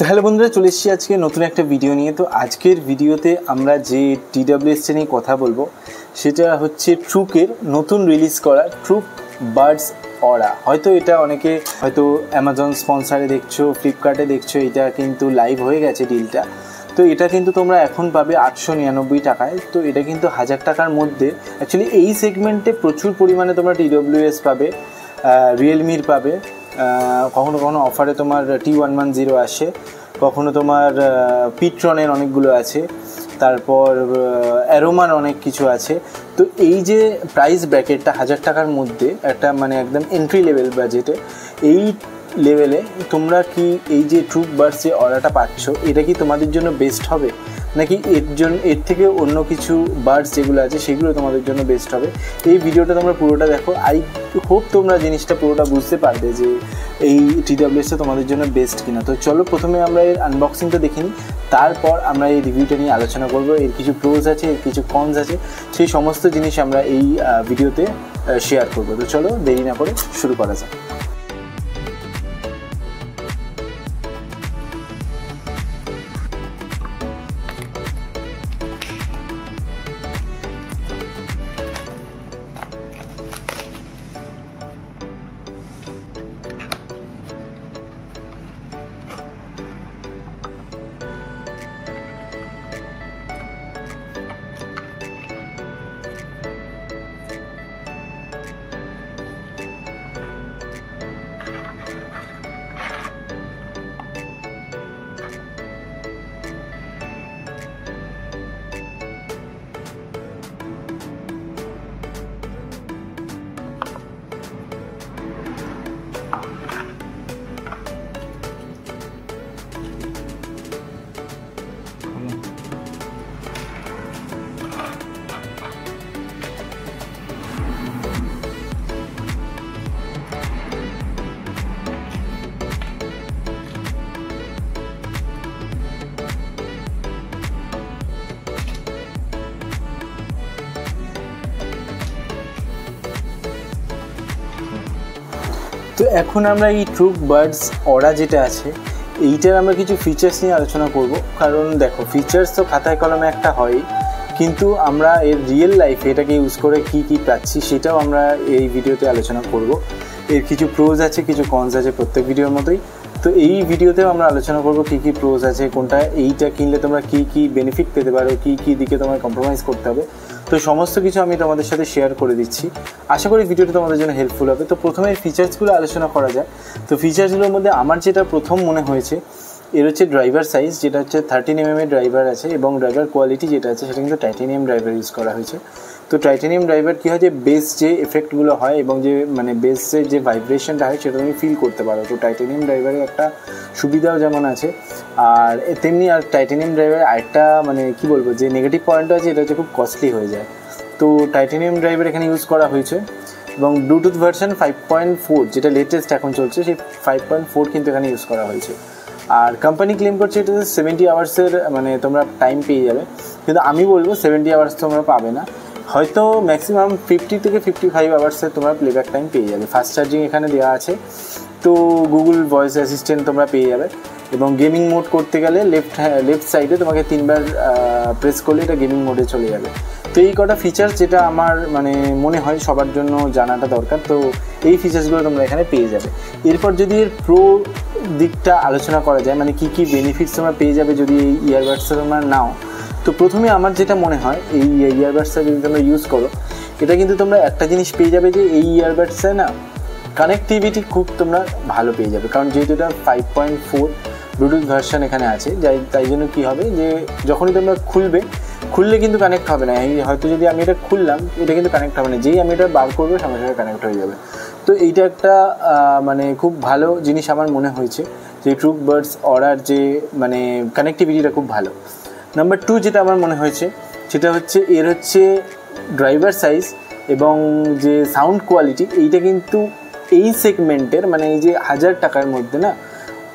তো হ্যালো বন্ধুরা, চলে এসেছি আজকে নতুন একটা ভিডিও নিয়ে। তো আজকের ভিডিওতে আমরা যে TWS নিয়ে কথা বলবো সেটা হচ্ছে ট্রুকের নতুন রিলিজ করা ট্রুক বাডস অরা। হয়তো এটা অনেকে হয়তো অ্যামাজন স্পন্সারে দেখছো, ফ্লিপকার্টে দেখছো, এটা কিন্তু লাইভ হয়ে গেছে ডিলটা। তো এটা কিন্তু তোমরা এখন পাবে 899 টাকায়। তো এটা কিন্তু 1000 টাকার মধ্যে। অ্যাকচুয়ালি এই সেগমেন্টে প্রচুর পরিমাণে তোমরা TWS পাবে, রিয়েলমির পাবে, কখনো কখনো অফারে তোমার T110 আসে, কখনো তোমার পিট্রনের অনেকগুলো আছে, তারপর অ্যারোমার অনেক কিছু আছে। তো এই যে প্রাইস ব্র্যাকেটটা 1000 টাকার মধ্যে একটা মানে একদম এন্ট্রি লেভেল বাজেটে, এই লেভেলে তোমরা কি এই যে ট্রুক বাডস যে অরাটা পাচ্ছ, এটা কি তোমাদের জন্য বেস্ট হবে, নাকি এর থেকে অন্য কিছু বাডস যেগুলো আছে সেগুলো তোমাদের জন্য বেস্ট হবে? এই ভিডিওটা তোমরা পুরোটা দেখো। আই হোপ তোমরা জিনিসটা পুরোটা বুঝতে পারবে যে এই TWSটা তোমাদের জন্য বেস্ট কিনা। তো চলো প্রথমে আমরা এর আনবক্সিংটা দেখে নিই, তারপর আমরা এই রিভিউটা নিয়ে আলোচনা করবো। এর কিছু প্রোজ আছে, এর কিছু কনস আছে, সেই সমস্ত জিনিস আমরা এই ভিডিওতে শেয়ার করবো। তো চলো দেরি না করে শুরু করা যাক। তো এখন আমরা এই ট্রুক বাডস অরা যেটা আছে এইটার আমরা কিছু ফিচার্স নিয়ে আলোচনা করব। কারণ দেখো, ফিচার্স তো খাতায় কলমে একটা হয়, কিন্তু আমরা এর রিয়েল লাইফে এটাকে ইউজ করে কি পাচ্ছি সেটাও আমরা এই ভিডিওতে আলোচনা করব। এর কিছু প্রোজ আছে, কিছু কনস আছে, প্রত্যেক ভিডিওর মতোই। তো এই ভিডিওতেও আমরা আলোচনা করব কী প্রোজ আছে, কোনটা এইটা কিনলে তোমরা কী বেনিফিট পেতে পারো, কী দিকে তোমার কম্প্রোমাইজ করতে হবে। তো সমস্ত কিছু আমি তোমাদের সাথে শেয়ার করে দিচ্ছি। আশা করি ভিডিওটা তোমাদের জন্য হেল্পফুল হবে। তো প্রথমে ফিচার্সগুলো আলোচনা করা যায়। তো ফিচার্সগুলোর মধ্যে আমার যেটা প্রথম মনে হয়েছে, এর হচ্ছে ড্রাইভার সাইজ, যেটা হচ্ছে 13mm এর ড্রাইভার আছে, এবং ড্রাইভার কোয়ালিটি যেটা আছে সেটা কিন্তু টাইটানিয়াম ড্রাইভার ইউজ করা হয়েছে। তো টাইটানিয়াম ড্রাইভার কী হয়, যে বেস যে এফেক্টগুলো হয় এবং যে মানে বেসের যে ভাইব্রেশনটা হয় সেটা তুমি ফিল করতে পারো। তো টাইটানিয়াম ড্রাইভারের একটা সুবিধাও যেমন আছে, আর তেমনি আর টাইটানিয়াম ড্রাইভার আরেকটা মানে কী বলবো, যে নেগেটিভ পয়েন্টও আছে, এটা হচ্ছে খুব কস্টলি হয়ে যায়। তো টাইটানিয়াম ড্রাইভার এখানে ইউজ করা হয়েছে, এবং ব্লুটুথ ভার্সন 5.4 যেটা লেটেস্ট এখন চলছে, সেই 5.4 কিন্তু এখানে ইউজ করা হয়েছে। আর কোম্পানি ক্লেম করছে এটা 70 আওয়ার্সের মানে তোমরা টাইম পেয়ে যাবে, কিন্তু আমি বলবো 70 আওয়ার্স তোমরা পাবে না, হয়তো ম্যাক্সিমাম 50 থেকে 55 আওয়ার্সের তোমরা প্লেব্যাক টাইম পেয়ে যাবে। ফাস্ট চার্জিং এখানে দেওয়া আছে, তো গুগল ভয়েস অ্যাসিস্ট্যান্ট তোমরা পেয়ে যাবে। এবং গেমিং মোড করতে গেলে লেফট সাইডে তোমাকে 3বার প্রেস করলে এটা গেমিং মোডে চলে যাবে। তো এই কটা ফিচার্স যেটা আমার মানে মনে হয় সবার জন্য জানাটা দরকার, তো এই ফিচার্সগুলো তোমরা এখানে পেয়ে যাবে। এরপর যদি এর প্রো দিকটা আলোচনা করা যায়, মানে কী বেনিফিটস তোমরা পেয়ে যাবে যদি এই ইয়ারবাডসটা তোমরা নাও, তো প্রথমে আমার যেটা মনে হয়, এই ইয়ারবাডসটা যদি তোমরা ইউজ করো, এটা কিন্তু তোমরা একটা জিনিস পেয়ে যাবে, যে এই ইয়ারবাডসে না কানেক্টিভিটি খুব তোমরা ভালো পেয়ে যাবে। কারণ যেহেতু এটা 5.4 ব্লুটুথ ভার্সন এখানে আছে, তাই জন্য কী হবে, যে যখনই তোমরা খুললে কিন্তু কানেক্ট হবে না। হয়তো যদি আমি এটা খুললাম, এটা কিন্তু কানেক্ট হবে না, যেই আমি এটা বার করবো সঙ্গে সঙ্গে কানেক্ট হয়ে যাবে। তো এইটা একটা মানে খুব ভালো জিনিস আমার মনে হয়েছে, যে ট্রুক বাডস অরার যে মানে কানেক্টিভিটিটা খুব ভালো। নাম্বার 2 যেটা আমার মনে হয়েছে সেটা হচ্ছে এর হচ্ছে ড্রাইভার সাইজ এবং যে সাউন্ড কোয়ালিটি, এইটা কিন্তু এই সেগমেন্টের মানে এই যে 1000 টাকার মধ্যে না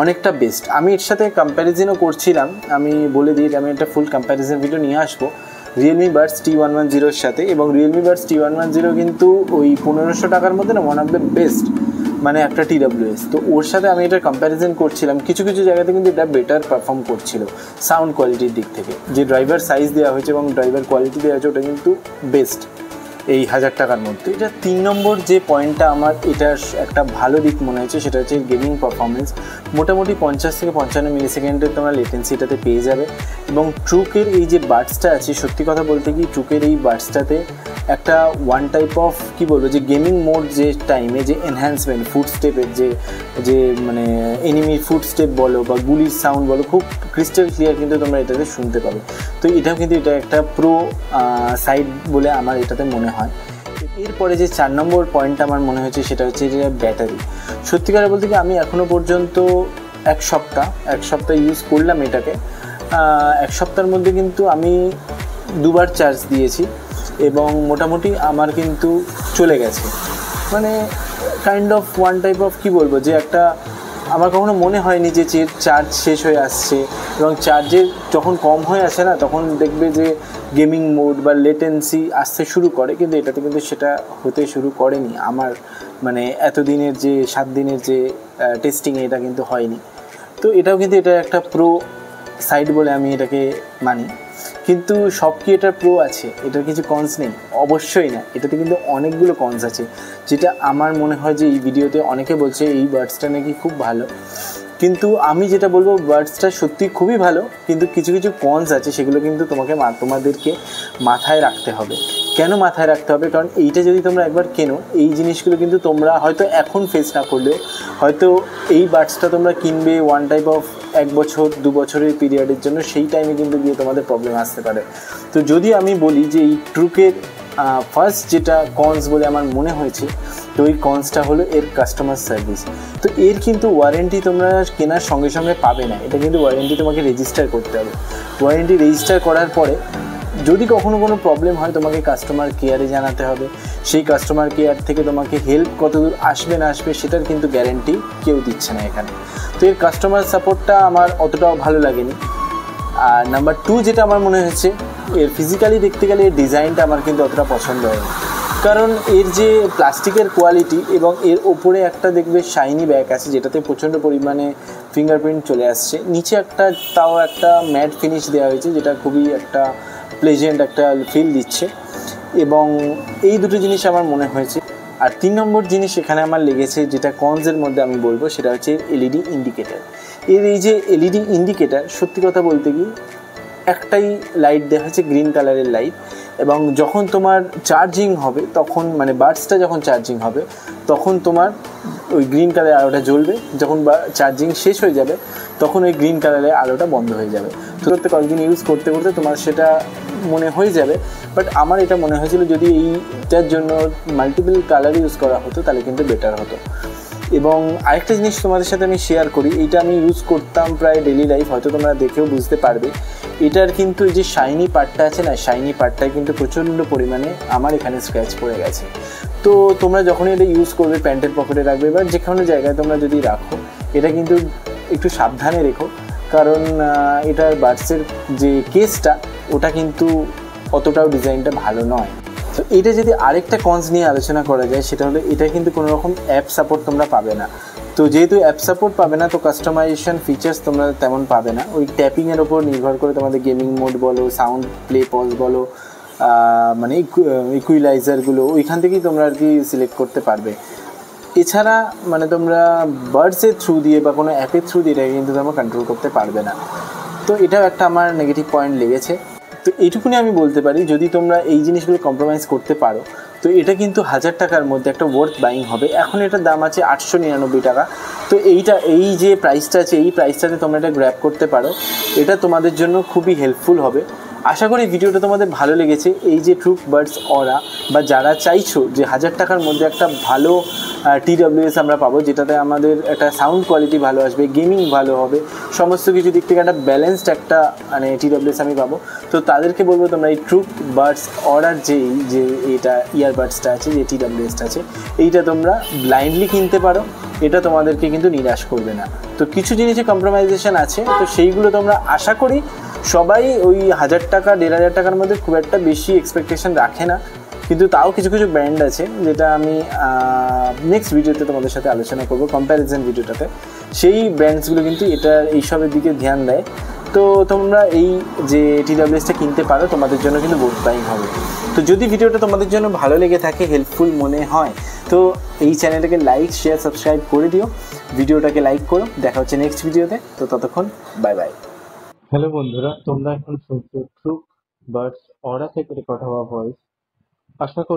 অনেকটা বেস্ট। আমি এর সাথে কম্প্যারিজনও করছিলাম, আমি বলে দিই, আমি একটা ফুল কম্প্যারিজন ভিডিও নিয়ে আসবো রিয়েলমি বাডস T110 এর সাথে। এবং রিয়েলমি বাডস T110 কিন্তু ওই 1500 টাকার মধ্যে না ওয়ান অফ দ্য বেস্ট মানে একটা TWS। তো ওর সাথে আমি এটা কম্প্যারিজন করছিলাম, কিছু কিছু জায়গাতে কিন্তু এটা বেটার পারফর্ম করছিল সাউন্ড কোয়ালিটির দিক থেকে। যে ড্রাইভার সাইজ দেওয়া হয়েছে এবং ড্রাইভার কোয়ালিটি দেওয়া হয়েছে ওটা কিন্তু বেস্ট এই 1000 টাকার মধ্যে। এটা 3 নম্বর যে পয়েন্টটা আমার এটার একটা ভালো দিক মনে হয়েছে সেটা হচ্ছে গেমিং পারফরমেন্স। মোটামুটি 50 থেকে 55 মিলি সেকেন্ডের তোমরা লেটেন্সি এটাতে পেয়ে যাবে। এবং ট্রুকের এই যে বাডসটা আছে, সত্যি কথা বলতে কি ট্রুকের এই বাডসটাতে একটা ওয়ান টাইপ অফ কী বলবো, যে গেমিং মোড যে টাইমে যে এনহ্যান্সমেন্ট ফুট স্টেপের যে মানে এনিমির ফুট স্টেপ বলো বা গুলির সাউন্ড বলো, খুব ক্রিস্টাল ক্লিয়ার কিন্তু তোমরা এটাতে শুনতে পাবে। তো এটাও কিন্তু এটা একটা প্রো সাইড বলে আমার এটাতে মনে হয়। এরপরে যে 4 নম্বর পয়েন্টটা আমার মনে হয়েছে সেটা হচ্ছে যে ব্যাটারি। সত্যিকারে বলতে কি আমি এখনও পর্যন্ত এক সপ্তাহ ইউজ করলাম এটাকে। এক সপ্তাহের মধ্যে কিন্তু আমি 2 বার চার্জ দিয়েছি এবং মোটামুটি আমার কিন্তু চলে গেছে। মানে kind of one type of কী বলবো, যে একটা আমার কখনো মনে হয়নি যে চার্জ শেষ হয়ে আসছে। এবং চার্জের যখন কম হয়ে আসে না, তখন দেখবে যে গেমিং মোড বা লেটেন্সি আসতে শুরু করে, কিন্তু এটাতে কিন্তু সেটা হতে শুরু করেনি আমার মানে এতদিনের যে 7 দিনের যে টেস্টিংয়ে এটা কিন্তু হয়নি। তো এটাও কিন্তু এটা একটা প্রো সাইড বলে আমি এটাকে মানি। কিন্তু সব কি এটার প্রো আছে, এটার কিছু কনস নেই? অবশ্যই না, এটাতে কিন্তু অনেকগুলো কনস আছে, যেটা আমার মনে হয় যে এই ভিডিওতে অনেকে বলছে এই বাডসটা নাকি খুব ভালো। কিন্তু আমি যেটা বলবো, বাডসটা সত্যি খুবই ভালো, কিন্তু কিছু কিছু কনস আছে, সেগুলো কিন্তু তোমাদেরকে মাথায় রাখতে হবে। কেন মাথায় রাখতে হবে? কারণ এইটা যদি তোমরা একবার কেনো, এই জিনিসগুলো কিন্তু তোমরা হয়তো এখন ফেস না করলেও হয়তো এই বাডসটা তোমরা কিনবে ওয়ান টাইপ অফ 1 বছর 2 বছরের পিরিয়ডের জন্য, সেই টাইমে কিন্তু গিয়ে তোমাদের প্রবলেম আসতে পারে। তো যদি আমি বলি যে এই ট্রুকের ফার্স্ট যেটা কনস বলে আমার মনে হয়েছে, তো এই কনসটা হলো এর কাস্টমার সার্ভিস। তো এর কিন্তু ওয়ারেন্টি তোমরা কেনার সঙ্গে সঙ্গে পাবে না, এটা কিন্তু ওয়ারেন্টি তোমাকে রেজিস্টার করতে হবে। ওয়ারেন্টি রেজিস্টার করার পরে যদি কখনো কোনো প্রবলেম হয়, তোমাকে কাস্টমার কেয়ারে জানাতে হবে। সেই কাস্টমার কেয়ার থেকে তোমাকে হেল্প কতদূর আসবে না আসবে সেটার কিন্তু গ্যারেন্টি কেউ দিচ্ছে না এখানে। তো এর কাস্টমার সাপোর্টটা আমার অতটাও ভালো লাগেনি। আর নাম্বার 2 যেটা আমার মনে হয়েছে, এর ফিজিক্যালি দেখতে গেলে এর ডিজাইনটা আমার কিন্তু অতটা পছন্দ হয়নি। কারণ এর যে প্লাস্টিকের কোয়ালিটি এবং এর ওপরে একটা দেখবে শাইনি ব্যাগ আছে, যেটাতে প্রচণ্ড পরিমাণে ফিঙ্গারপ্রিন্ট চলে আসছে। নিচে তাও একটা ম্যাট ফিনিশ দেওয়া হয়েছে, যেটা খুবই একটা প্লেজেন্ট একটা ফিল দিচ্ছে। এবং এই দুটো জিনিস আমার মনে হয়েছে। আর 3 নম্বর জিনিস এখানে আমার লেগেছে, যেটা কনসের মধ্যে আমি বলবো, সেটা হচ্ছে এলইডি ইন্ডিকেটার। এর এই যে এলইডি ইন্ডিকেটার, সত্যি কথা বলতে কি একটাই লাইট দেওয়া হয়েছে, গ্রিন কালারের লাইট। এবং যখন তোমার চার্জিং হবে, তখন মানে বাডসটা যখন চার্জিং হবে, তখন তোমার ওই গ্রিন কালারের আলোটা জ্বলবে। যখন চার্জিং শেষ হয়ে যাবে, তখন ওই গ্রিন কালারের আলোটা বন্ধ হয়ে যাবে। তো কয়েকদিন ইউজ করতে করতে তোমার সেটা মনে হয়ে যাবে। বাট আমার এটা মনে হয়েছিল যদি এইটার জন্য মাল্টিপল কালার ইউজ করা হতো, তাহলে কিন্তু বেটার হতো। এবং আরেকটা জিনিস তোমাদের সাথে আমি শেয়ার করি, এইটা আমি ইউজ করতাম প্রায় ডেলি লাইফ, হয়তো তোমরা দেখেও বুঝতে পারবে। এটার কিন্তু এই যে শাইনি পার্টটা আছে না, শাইনি পার্টটায় কিন্তু প্রচণ্ড পরিমাণে আমার এখানে স্ক্র্যাচ পড়ে গেছে। তো তোমরা যখন এটা ইউজ করবে, প্যান্টের পকেটে রাখবে বা যে কোনো জায়গায় তোমরা যদি রাখো, এটা কিন্তু একটু সাবধানে রেখো। কারণ এটার বাডসের যে কেসটা, ওটা কিন্তু অতটাও ডিজাইনটা ভালো নয়। তো এটা যদি আরেকটা কনস নিয়ে আলোচনা করা যায়, সেটা হলো এটা কিন্তু কোনো রকম অ্যাপ সাপোর্ট তোমরা পাবে না। তো যেহেতু অ্যাপ সাপোর্ট পাবে না, তো কাস্টমাইজেশন ফিচার্স তোমরা তেমন পাবে না। ওই ট্যাপিংয়ের ওপর নির্ভর করে তোমাদের গেমিং মোড বলো, সাউন্ড প্লে পজ বলো, মানে ইকুইলাইজারগুলো ওইখান থেকেই তোমরা আর কি সিলেক্ট করতে পারবে। এছাড়া মানে তোমরা বাডসের থ্রু দিয়ে বা কোনো অ্যাপের থ্রু দিয়ে এটাকে কিন্তু তোমরা কন্ট্রোল করতে পারবে না। তো এটাও একটা আমার নেগেটিভ পয়েন্ট লেগেছে। তো এইটুকুনি আমি বলতে পারি, যদি তোমরা এই জিনিসগুলো কম্প্রোমাইজ করতে পারো, তো এটা কিন্তু 1000 টাকার মধ্যে একটা ওয়ার্থ বাইং হবে। এখন এটার দাম আছে 899 টাকা। তো এই যে প্রাইসটা আছে, এই প্রাইসটাতে তোমরা এটা গ্র্যাব করতে পারো, এটা তোমাদের জন্য খুবই হেল্পফুল হবে। আশা করি ভিডিওটা তোমাদের ভালো লেগেছে। এই যে ট্রুক বাডস অরা, বা যারা চাইছো যে 1000 টাকার মধ্যে একটা ভালো TWS আমরা পাবো, যেটাতে আমাদের একটা সাউন্ড কোয়ালিটি ভালো আসবে, গেমিং ভালো হবে, সমস্ত কিছু দিক থেকে একটা ব্যালেন্সড একটা মানে TWS আমি পাবো, তো তাদেরকে বলবো তোমরা এই ট্রুক বাডস অরার যে এটা ইয়ারবাডসটা আছে, যে TWSটা আছে, এইটা তোমরা ব্লাইন্ডলি কিনতে পারো। এটা তোমাদেরকে কিন্তু নিরাশ করবে না। তো কিছু জিনিসে কম্প্রোমাইজেশন আছে, তো সেইগুলো তোমরা আশা করি সবাই ওই 1000 টাকা 1500 টাকার মধ্যে খুব একটা বেশি এক্সপেকটেশন রাখে না। কিন্তু তাও কিছু কিছু ব্র্যান্ড আছে যেটা আমি নেক্সট ভিডিওতে তোমাদের সাথে আলোচনা করবো, কম্প্যারিজন ভিডিওটাতে। সেই ব্র্যান্ডসগুলো কিন্তু এইসবের দিকে ধ্যান দেয়। তো তোমরা এই যে TWS-টা কিনতে পারো, তোমাদের জন্য কিন্তু বোথ টাইম হবে। তো যদি ভিডিওটা তোমাদের জন্য ভালো লেগে থাকে, হেল্পফুল মনে হয়, তো এই চ্যানেলটাকে লাইক, শেয়ার, সাবস্ক্রাইব করে দিও, ভিডিওটাকে লাইক করো। দেখা হচ্ছে নেক্সট ভিডিওতে। তো ততক্ষণ বাই বাই। হ্যালো বন্ধুরা, তোমরা এখন শুনছো ট্রুক বার্ডস অরা থেকে রেকর্ড হওয়া ভয়েস। আশা করি